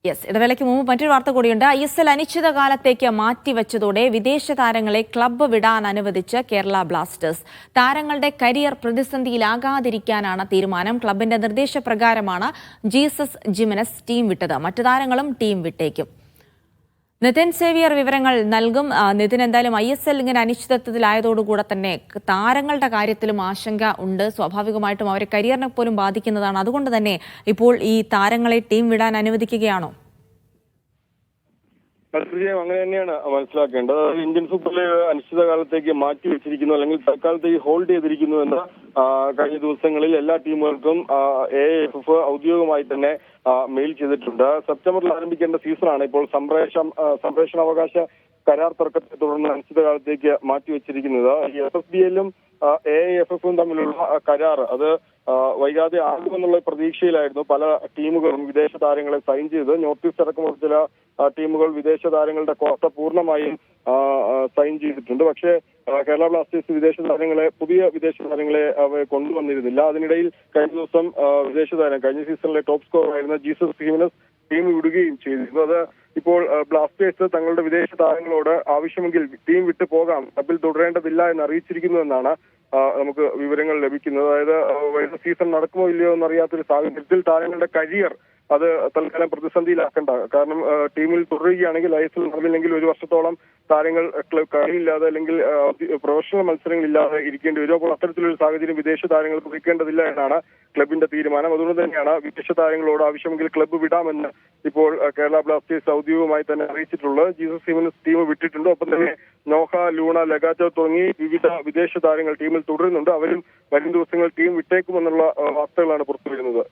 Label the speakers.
Speaker 1: Yes, ഇടവേളയ്ക്ക് മുമ്പ് മറ്റൊരു വാർത്ത കൂടിയുണ്ട്. ISL അനിശ്ചിതകാലത്തേക്ക് മാറ്റിവെച്ചതോടെ വിദേശ താരങ്ങളെ ക്ലബ്ബ് വിടാൻ അനുവദിച്ച് കേരള ബ്ലാസ്റ്റേഴ്സ്. താരങ്ങളുടെ കരിയർ പ്രതിസന്ധിയിലാകാതിരിക്കാനാണ് തീരുമാനം. ക്ലബിന്റെ നിർദ്ദേശപ്രകാരമാണ് ജീസസ് ജിമനസ് ടീം വിട്ടത്. മറ്റു താരങ്ങളും ടീം വിട്ടേക്കും. നിതിൻ സേവിയർ വിവരങ്ങൾ നൽകും. നിതിൻ, എന്തായാലും ISL ഇങ്ങനെ അനിശ്ചിതത്വത്തിലായതോടുകൂടെ തന്നെ താരങ്ങളുടെ കാര്യത്തിലും ആശങ്ക ഉണ്ട്. സ്വാഭാവികമായിട്ടും അവരെ കരിയറിനെ പോലും ബാധിക്കുന്നതാണ്. അതുകൊണ്ട് തന്നെ ഇപ്പോൾ ഈ താരങ്ങളെ ടീം വിടാൻ അനുവദിക്കുകയാണോ?
Speaker 2: തീർച്ചയായും അങ്ങനെ തന്നെയാണ് മനസ്സിലാക്കേണ്ടത്. ഇന്ത്യൻ സൂപ്പർ ലീഗ് അനിശ്ചിതകാലത്തേക്ക് മാറ്റി വെച്ചിരിക്കുന്നു, അല്ലെങ്കിൽ തൽക്കാലത്തേക്ക് ഹോൾഡ് ചെയ്തിരിക്കുന്നു എന്ന് കഴിഞ്ഞ ദിവസങ്ങളിൽ എല്ലാ ടീമുകൾക്കും AIFF ഔദ്യോഗികമായി തന്നെ മെയിൽ ചെയ്തിട്ടുണ്ട്. സെപ്റ്റംബറിൽ ആരംഭിക്കേണ്ട സീസണാണ് ഇപ്പോൾ സംപ്രേഷണാവകാശ കരാർ തർക്കത്തെ തുടർന്ന് അനിശ്ചിതകാലത്തേക്ക് മാറ്റിവെച്ചിരിക്കുന്നത്. ഈ SSBL-ഉം AIFF-ഉം തമ്മിലുള്ള കരാർ അത് വൈകാതെ ആകുമെന്നുള്ള പ്രതീക്ഷയിലായിരുന്നു പല ടീമുകളും വിദേശ താരങ്ങളെ സൈൻ ചെയ്ത്. നോർത്ത് ഈസ്റ്റ് അടക്കമുള്ള ചില ടീമുകൾ വിദേശ താരങ്ങളുടെ കോട്ട പൂർണ്ണമായും സൈൻ ചെയ്തിട്ടുണ്ട്. പക്ഷേ കേരള ബ്ലാസ്റ്റേഴ്സ് പുതിയ വിദേശ താരങ്ങളെ കൊണ്ടുവന്നിരുന്നില്ല. അതിനിടയിൽ കഴിഞ്ഞ ദിവസം കഴിഞ്ഞ സീസണിലെ ടോപ്പ് സ്കോറർ ആയിരുന്ന ജീസസ് ജിമനസ് ടീം വിടുകയും ചെയ്തിരുന്നു. അത് ഇപ്പോൾ ബ്ലാസ്റ്റേഴ്സ് തങ്ങളുടെ വിദേശ താരങ്ങളോട് ആവശ്യമെങ്കിൽ ടീം വിട്ടു പോകാം, ക്ലബിൽ തുടരേണ്ടതില്ല എന്ന് അറിയിച്ചിരിക്കുന്നു എന്നാണ് നമുക്ക് വിവരങ്ങൾ ലഭിക്കുന്നത്. അതായത് വരുന്ന സീസൺ നടക്കുമോ ഇല്ലയോ എന്നറിയാത്തൊരു സാഹചര്യത്തിൽ താരങ്ങളുടെ കരിയർ അത് തൽക്കാലം പ്രതിസന്ധിയിലാക്കണ്ട. കാരണം ടീമിൽ തുടരുകയാണെങ്കിൽ ISL നടന്നില്ലെങ്കിൽ 1 വർഷത്തോളം താരങ്ങൾ കളിയില്ലാതെ അല്ലെങ്കിൽ പ്രൊഫഷണൽ മത്സരങ്ങളില്ലാതെ ഇരിക്കേണ്ടി വരും. അപ്പോൾ അത്തരത്തിലൊരു സാഹചര്യം വിദേശ താരങ്ങൾ കുറിക്കേണ്ടതില്ല എന്നാണ് ക്ലബിന്റെ തീരുമാനം. അതുകൊണ്ട് തന്നെയാണ് വിദേശ താരങ്ങളോട് ആവശ്യമെങ്കിൽ ക്ലബ്ബ് വിടാമെന്ന് ഇപ്പോൾ കേരള ബ്ലാസ്റ്റേഴ്സ് ഔദ്യോഗികമായി തന്നെ അറിയിച്ചിട്ടുള്ളത്. ജീസസ് ജിമനസ് ടീം വിട്ടിട്ടുണ്ട്. ഒപ്പം തന്നെ നോഹ, ലൂണ, ലഗാറ്റോ തുടങ്ങി വിവിധ വിദേശ താരങ്ങൾ ടീമിൽ തുടരുന്നുണ്ട്. അവരും വരും ദിവസങ്ങൾ ടീം വിട്ടേക്കുമെന്നുള്ള വാർത്തകളാണ് പുറത്തുവരുന്നത്.